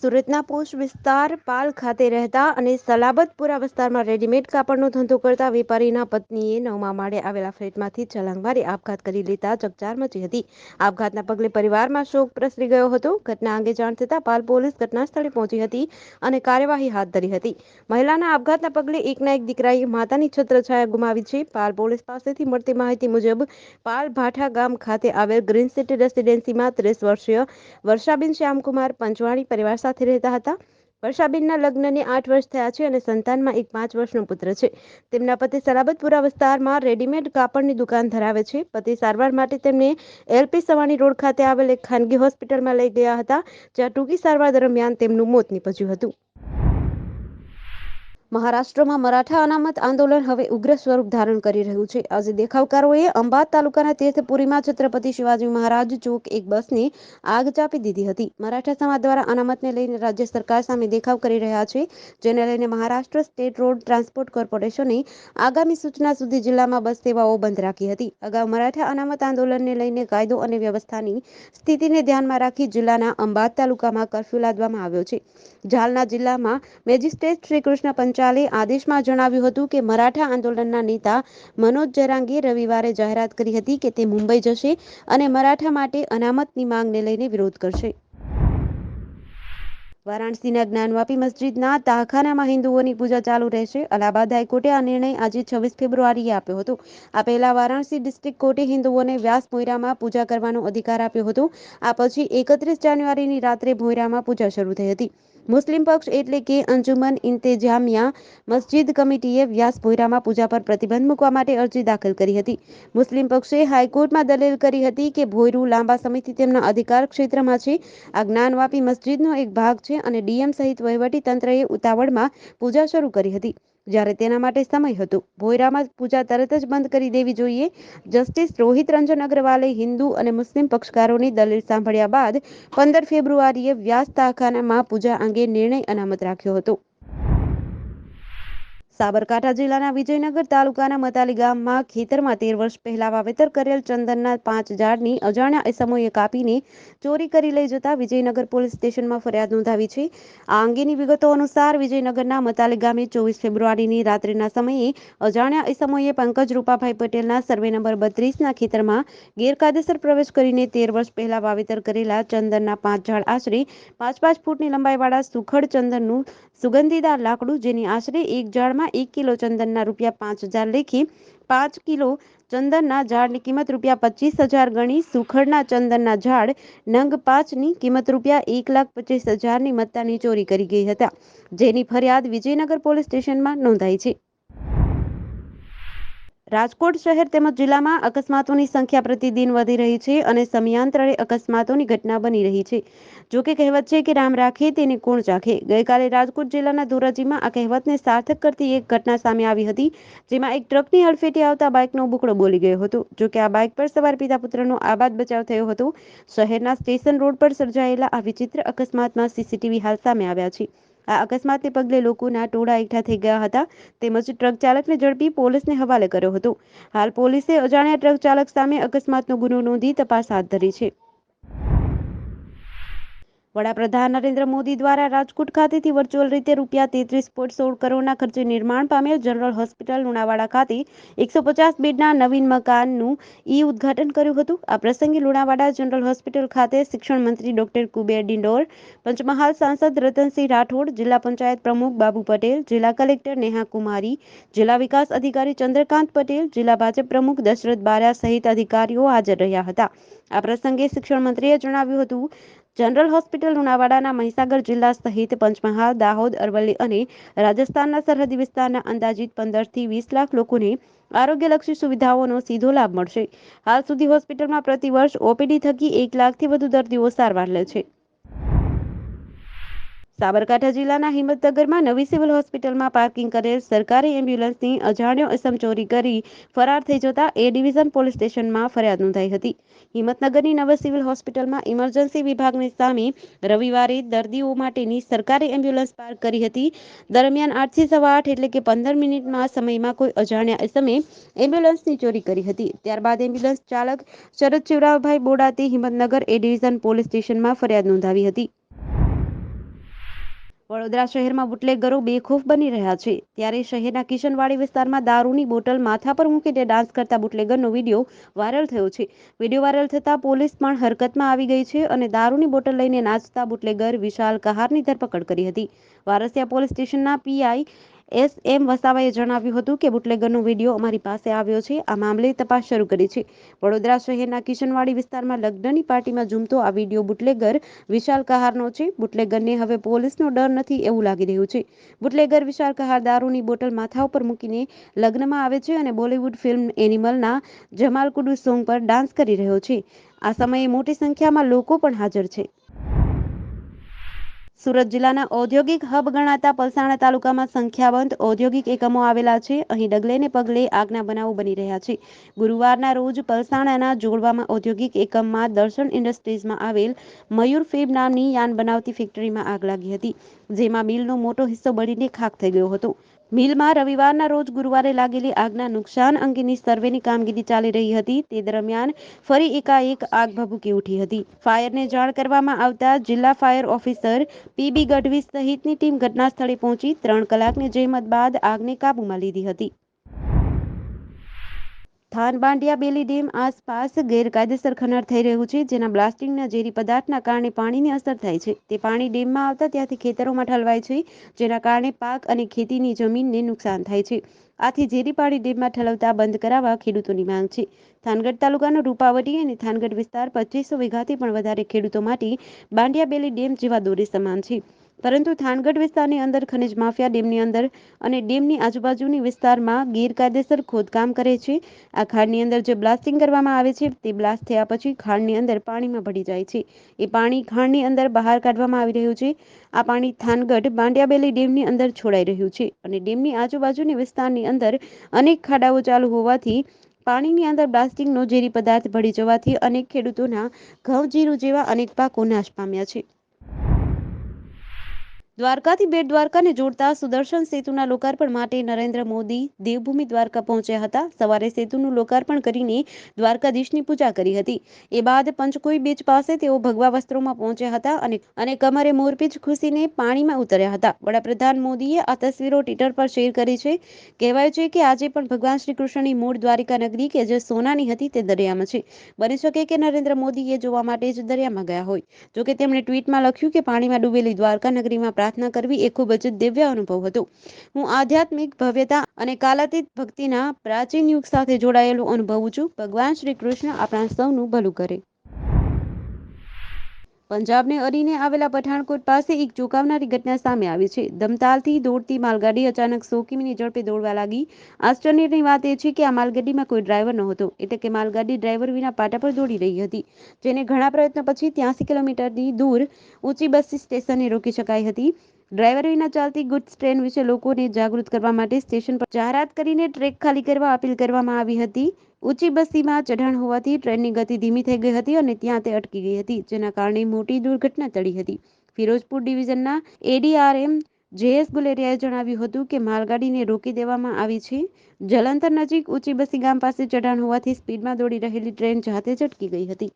સુરતના પોસ્ટ વિસ્તાર પાલ ખાતે રહેતા અને સલાબતપુરા વિસ્તારમાં રેડીમેડ કાપડનો ધંધો કરતા વેપારીના પત્નીએ 9મા માળે આવેલા ફ્લેટમાંથી છલાંગ મારી આપઘાત કરી લેતા ચકચાર મચી હતી. આપઘાતના પગલે પરિવારમાં શોક પ્રસરી ગયો હતો. ઘટના અંગે જાણ થતાં પાલ પોલીસ ઘટના સ્થળે પહોંચી હતી અને કાર્યવાહી હાથ ધરી હતી. મહિલાના આપઘાતના પગલે એકના એક દીકરાએ માતાની છત્રછાયા ગુમાવી છે. પાલ પોલીસ પાસેથી મળતી માહિતી મુજબ પાલ ભાઠા ગામ ખાતે આવેલ ગ્રીન સિટી રેસિડેન્સીમાં 30 વર્ષીય વર્ષાબેન શ્યામકુમાર પંચવાણી પરિવાર સાથે રહેતા હતા. વર્ષાબેનના લગ્નને 8 વર્ષ થયા છે અને સંતાનમાં એક 5 વર્ષનો પુત્ર છે. તેમના પતિ સલાબતપુરા વિસ્તારમાં રેડીમેડ કાપડની દુકાન ધરાવે છે. પતિ સારવાર માટે તેમને એલપી સવાણી રોડ ખાતે આવેલ એક ખાનગી હોસ્પિટલમાં લઈ ગયા હતા, જ્યાં ટૂંકી સારવાર દરમિયાન તેમનું મોત નીપજ્યું હતું. મહારાષ્ટ્રમાં મરાઠા અનામત આંદોલન હવે ઉગ્ર સ્વરૂપ ધારણ કરી રહ્યું છે. આજે દેખાવકારોએ અંબાદ તાલુકાના તીર્થપુરીમાં છત્રપતિ શિવાજી મહારાજ ચોક એક બસને આગ ચાપી દીધી હતી. મરાઠા સમાજ દ્વારા અનામતને લઈને રાજ્ય સરકાર સામે દેખાવ કરી રહ્યા છે, જેને લઈને મહારાષ્ટ્ર સ્ટેટ રોડ ટ્રાન્સપોર્ટ કોર્પોરેશને આગામી સૂચના સુધી જિલ્લામાં બસ સેવાઓ બંધ રાખી હતી. અગાઉ મરાઠા અનામત આંદોલનને લઈને કાયદો અને વ્યવસ્થાની સ્થિતિને ધ્યાનમાં રાખી જિલ્લાના અંબાદ તાલુકામાં કર્ફ્યુ લાદવામાં આવ્યો છે. જાલના જિલ્લામાં મેજિસ્ટ્રેટ શ્રી કૃષ્ણ પંચાલે આદેશમાં જણાવ્યું હતું કે મરાઠા આંદોલનના નેતા મનોજ જરાંગે રવિવારે જાહેરાત કરી હતી કે તે મુંબઈ જશે અને મરાઠા માટે અનામતની માંગને લઈને વિરોધ કરશે. વારાણસીના જ્ઞાનવાપી મસ્જિદના તાહખાનામાં હિન્દુઓની પૂજા ચાલુ રહેશે. અલ્હાબાદ હાઈકોર્ટે આ નિર્ણય આજે 26 ફેબ્રુઆરીએ આપ્યો હતો. આ પહેલા વારાણસી ડિસ્ટ્રિક્ટ કોર્ટે હિન્દુઓને વ્યાસ ભોંયરામાં પૂજા કરવાનો અધિકાર આપ્યો હતો. આ પછી 31 જાન્યુઆરીની રાત્રે ભોંયરામાં પૂજા શરૂ થઈ હતી. મુસ્લિમ પક્ષ એટલે કે અંજુમન ઇન્તેજામિયા મસ્જિદ કમિટીએ વ્યાસ ભોંયરામાં પૂજા પર પ્રતિબંધ મૂકવા માટે અરજી દાખલ કરી હતી. મુસ્લિમ પક્ષે હાઈકોર્ટમાં દલીલ કરી હતી કે ભોંયરું લાંબા સમયથી તેમના અધિકાર ક્ષેત્રમાં છે. આ જ્ઞાનવાપી મસ્જિદનો એક ભાગ છે અને ડીએમ સહિત વહીવટી તંત્રએ ઉતાવળમાં પૂજા શરૂ કરી હતી, જ્યારે તેના માટે સમય હતો. ભોંયરામાં પૂજા તરત જ બંધ કરી દેવી જોઈએ. જસ્ટિસ રોહિત રંજન અગ્રવાલે હિન્દુ અને મુસ્લિમ પક્ષકારોની દલીલ સાંભળ્યા બાદ 15 ફેબ્રુઆરીએ વ્યાસ તાહખાનામાં પૂજા અંગે નિર્ણય અનામત રાખ્યો હતો. સાબરકાંઠા જિલ્લાના વિજયનગર તાલુકાના મતાલી ગામમાં ખેતરમાં 13 વર્ષ પહેલા વાવેતર કરેલ ચંદનના 5 ઝાડની અજાણ્યા ઇસમોએ કાપીને ચોરી કરી લઈ જતા વિજયનગર પોલીસ સ્ટેશનમાં ફરિયાદ નોંધાવી છે. આ અંગેની વિગતો અનુસાર વિજયનગરના મતાલી ગામે 24 ફેબ્રુઆરીની રાત્રિના સમયે અજાણ્યા ઇસમોએ પંકજ રૂપાભાઈ પટેલના સર્વે નંબર 32ના ખેતરમાં ગેરકાયદેસર પ્રવેશ કરીને 13 વર્ષ પહેલા વાવેતર કરેલા ચંદનના 5 ઝાડ આશરે 5-5 ફૂટની લંબાઈવાળા સુખડ ચંદનનું સુગંધીદાર લાકડું, જેની આશરે એક ઝાડમાં 1 કિલો ચંદનના ₹5,000 લેખે 5 કિલો ચંદનના ઝાડની કિંમત ₹25,000 ગણી સુખડના ચંદનના ઝાડ નંગ 5ની કિંમત ₹1,25,000ની મત્તાની ચોરી કરી ગઈ હતા, જેની ફરિયાદ વિજયનગર પોલીસ સ્ટેશનમાં નોંધાઈ છે. રાજકોટ શહેર તેમજ જિલ્લામાં અકસ્માતોની સંખ્યા પ્રતિદિન વધી રહી છે અને સમયાંતરે અકસ્માતોની ઘટના બની રહી છે. જોકે કહેવત છે કે રામ રાખે તેને કોણ ચાખે. ગઈકાલે રાજકોટ જિલ્લાના ધોરાજીમાં આ કહેવતને સાર્થક કરતી એક ઘટના સામે આવી હતી, જેમાં એક ટ્રકની હડફેટે આવતા બાઇકનો બુકડો બોલી ગયો હતો. જોકે આ બાઇક પર સવાર પિતા પુત્રનો આબાદ બચાવ થયો હતો. શહેરના સ્ટેશન રોડ પર સર્જાયેલા આ વિચિત્ર અકસ્માતમાં સીસીટીવી હાલ સામે આવ્યા છે. આ અકસ્માતને પગલે લોકોના ટોળા એકઠા થઈ ગયા હતા, તેમજ ટ્રક ચાલકને ઝડપી પોલીસને હવાલે કર્યો હતો. હાલ પોલીસે અજાણ્યા ટ્રક ચાલક સામે અકસ્માતનો ગુનો નોંધી તપાસ હાથ ધરી છે. વડાપ્રધાન નરેન્દ્ર મોદી દ્વારા રાજકોટ ખાતેથી વર્ચ્યુઅલ રીતે ₹33.16 કરોડના ખર્ચે નિર્માણ પામેલ જનરલ હોસ્પિટલ લુણાવાડા ખાતે 150 બેડના નવીન મકાનનું ઉદ્ઘાટન કર્યું હતું. આ પ્રસંગે લુણાવાડા જનરલ હોસ્પિટલ ખાતે શિક્ષણ મંત્રી ડોક્ટર કુબેર ડિંડોર, પંચમહાલ સાંસદ રતનસિંહ રાઠોડ, જિલ્લા પંચાયત પ્રમુખ બાબુ પટેલ, જિલ્લા કલેક્ટર નેહા કુમારી, જિલ્લા વિકાસ અધિકારી ચંદ્રકાંત પટેલ, જિલ્લા ભાજપ પ્રમુખ દશરથ બારિયા સહિત અધિકારીઓ હાજર રહ્યા હતા. આ પ્રસંગે શિક્ષણ મંત્રીએ જણાવ્યું હતું, જનરલ હોસ્પિટલ લુણાવાડાના મહીસાગર જિલ્લા સહિત પંચમહાલ, દાહોદ, અરવલ્લી અને રાજસ્થાનના સરહદી વિસ્તારના અંદાજિત 15થી 20 લાખ લોકોને આરોગ્યલક્ષી સુવિધાઓનો સીધો લાભ મળશે. હાલ સુધી હોસ્પિટલમાં પ્રતિ વર્ષ ઓપીડી થકી 1 લાખથી વધુ દર્દીઓ સારવાર લે છે. સાબરકાંઠા જિલ્લાના હિંમતનગરમાં નવી સિવિલ હોસ્પિટલમાં પાર્કિંગ કરેલ સરકારી એમ્બ્યુલન્સની અજાણ્યો ઇસમ ચોરી કરી ફરાર થઈ જતા એ ડિવિઝન પોલીસ સ્ટેશનમાં ફરિયાદ નોંધાઈ હતી. હિંમતનગરની નવી સિવિલ હોસ્પિટલમાં ઇમરજન્સી વિભાગની સામે રવિવારે દર્દીઓ માટેની સરકારી એમ્બ્યુલન્સ પાર્ક કરી હતી. દરમિયાન 8 થી સવા 8 એટલે કે 15 મિનિટના સમયમાં કોઈ અજાણ્યા ઇસમે એમ્બ્યુલન્સની ચોરી કરી હતી. ત્યારબાદ એમ્બ્યુલન્સ ચાલક Sharad Shivrambhai Bodate Himmatnagar A division police સ્ટેશનમાં ફરિયાદ નોંધાવી હતી. વડોદરા શહેરમાં બુટલેગરો બેખૌફ બની રહ્યા છે, ત્યારે શહેરના કિશનવાડી વિસ્તારમાં દારૂની બોટલ માથા પર મૂકીને ડાન્સ કરતા બુટલેગરનો વિડીયો વાયરલ થયો છે. વિડીયો વાયરલ થતાં પોલીસ પણ હરકતમાં આવી ગઈ છે અને દારૂની બોટલ લઈને નાચતા બુટલેગર વિશાલ કહારની ધરપકડ કરી હતી. વારસિયા પોલીસ સ્ટેશનના પીઆઈ એસ.એમ. વસાવાએ જણાવ્યું હતું કે બુટલેગરનો વિડીયો અમારી પાસે આવ્યો છે. આ મામલે તપાસ શરૂ કરી છે. વડોદરા શહેરના કિશનવાડી વિસ્તારમાં લગ્નની પાર્ટીમાં ઝૂમતો આ વિડીયો બુટલેગર વિશાલ કહારનો છે. બુટલેગરને હવે પોલીસનો ડર નથી એવું લાગી રહ્યું છે. બુટલેગર વિશાલ કહાર દારૂની બોટલ માથા ઉપર મૂકીને લગ્નમાં આવે છે અને બોલિવૂડ ફિલ્મ એનિમલના જમાલ કુડુ સોંગ પર ડાન્સ કરી રહ્યો છે. આ સમયે મોટી સંખ્યામાં લોકો પણ હાજર છે. સુરત જિલ્લાના ઔદ્યોગિક હબ ગણાતા પલસાણા તાલુકામાં સંખ્યાબંધ ઔદ્યોગિક એકમો આવેલા છે. અહીં ડગલે ને પગલે આગના બનાવો બની રહ્યા છે. ગુરુવારના રોજ પલસાણાના જોડવામાં ઔદ્યોગિક એકમમાં દર્શન ઇન્ડસ્ટ્રીઝમાં આવેલ મયુર ફેબ નામની યાન બનાવતી ફેક્ટરીમાં આગ લાગી હતી, જેમાં મિલનો મોટો હિસ્સો બળીને ખાખ થઈ ગયો હતો. મિલમાં રવિવારના રોજ ગુરુવારે લાગેલી આગના નુકસાન અંગેની સર્વેની કામગીરી ચાલી રહી હતી. તે દરમિયાન ફરી એકાએક આગ ભભૂકી ઉઠી હતી. ફાયરને જાણ કરવામાં આવતા જિલ્લા ફાયર ઓફિસર પીબી ગઢવી સહિતની ટીમ ઘટના સ્થળે પહોંચી 3 કલાકની જહેમત બાદ આગને કાબૂમાં લીધી હતી. થાનબાંડિયા બેલી ડેમ આસપાસ ગેરકાયદેસર ખનન થઈ રહ્યું છે, જેના બ્લાસ્ટિંગના ઝેરી પદાર્થના કારણે પાણીની અસર થાય છે. તે પાણી ડેમમાં આવતા ત્યાંથી ખેતરોમાં ઠલવાય છે, જેના કારણે પાક અને ખેતીની જમીનને નુકસાન થાય છે. આથી ઝેરી પાણી ડેમમાં ઠલવતા બંધ કરાવવા ખેડૂતોની માંગ છે. થાનગઢ તાલુકાનો રૂપાવટી અને થાનગઢ વિસ્તાર 2500 વીઘાથી પણ વધારે ખેડૂતો માટે બાંડિયા બેલી ડેમ જેવા દોરે સમાન છે. પરંતુ થાનગઢ વિસ્તારની અંદર ખનિજ માફિયા ડેમની અંદર અને ડેમની આજુબાજુની વિસ્તારમાં ગેરકાયદેસર ખોદકામ કરે છે. આ ખાડની અંદર જે બ્લાસ્ટિંગ કરવામાં આવે છે, તે બ્લાસ્ટ થયા પછી ખાડની અંદર પાણીમાં ભળી જાય છે. એ પાણી ખાડની અંદર બહાર કાઢવામાં આવી રહ્યું છે. આ પાણી થાનગઢ બાંડિયાબેલી ડેમની અંદર છોડાઈ રહ્યું છે અને ડેમની આજુબાજુની વિસ્તારની અંદર અનેક ખાડાઓ ચાલુ હોવાથી પાણીની અંદર બ્લાસ્ટિંગનો ઝેરી પદાર્થ ભળી જવાથી અનેક ખેડૂતોના ઘઉં, જીરું જેવા અનેક પાકો નાશ પામ્યા છે. દ્વારકાથી બેટ દ્વારકાને જોડતા સુદર્શન સેતુના લોકાર્પણ માટે નરેન્દ્ર મોદી દેવભૂમિ દ્વારકા પહોંચ્યા હતા. સવારે સેતુનું લોકાર્પણ કરીને દ્વારકાધીશની પૂજા કરી હતી. એ બાદ પંચકોઈ બીચ પાસે તેઓ ભગવા વસ્ત્રોમાં પહોંચ્યા હતા અને કમરે મોરપીંછ ખુશીને પાણીમાં ઉતર્યા હતા. વડાપ્રધાન મોદીએ આ તસવીરો ટ્વિટર પર શેર કરી છે. કહેવાય છે કે આજે પણ ભગવાન શ્રી કૃષ્ણની મૂળ દ્વારિકા નગરી કે જે સોનાની હતી તે દરિયામાં છે. બની શકે કે નરેન્દ્ર મોદી એ જોવા માટે જ દરિયામાં ગયા હોય. જોકે તેમણે ટ્વીટમાં લખ્યું કે પાણીમાં ડૂબેલી દ્વારકા નગરીમાં પ્રાર્થના કરવી એ ખૂબ જ દિવ્ય અનુભવ હતો. હું આધ્યાત્મિક ભવ્યતા અને કાલાતીત ભક્તિના પ્રાચીન યુગ સાથે જોડાયેલું અનુભવું છું. ભગવાન શ્રી કૃષ્ણ આપણા સૌનું ભલું કરે. પંજાબને અડીને આવેલા પઠાણકોટ પાસે એક ચોંકાવનારી ઘટના સામે આવી છે. ધમતાલથી દોડતી માલગાડી અચાનક 100 કિમીની ઝડપે દોડવા લાગી. આશ્ચર્યની વાત એ છે કે આ માલગાડીમાં કોઈ ડ્રાઈવર નહોતો, એટલે કે માલગાડી ડ્રાઈવર વિના પાટા પર દોડી રહી હતી, જેને ઘણા પ્રયત્નો પછી 83 કિલોમીટરની દૂર ઊંચી બસ સ્ટેશને રોકી શકાઈ હતી. ડ્રાઈવર વિના ચાલતી ગુડ્સ ટ્રેન વિશે લોકોને જાગૃત કરવા માટે સ્ટેશન પર જાહેરાત કરીને ટ્રેક ખાલી કરવા અપીલ કરવામાં આવી હતી. ઊંચી બસીમાં ચઢાણ હોવાથી ટ્રેનની ગતિ ધીમી થઈ ગઈ હતી અને ત્યાં તે અટકી ગઈ હતી, જેના કારણે મોટી દુર્ઘટના ટળી હતી. ફિરોઝપુર ડિવિઝનના એડીઆરએમ જેએસ ગુલેરિયાએ જણાવ્યું હતું કે માલગાડીને રોકી દેવામાં આવી છે. જલંધર નજીક ઊંચી બસી ગામ પાસે ચઢાણ હોવાથી સ્પીડમાં દોડી રહેલી ટ્રેન જાતે જ અટકી ગઈ હતી.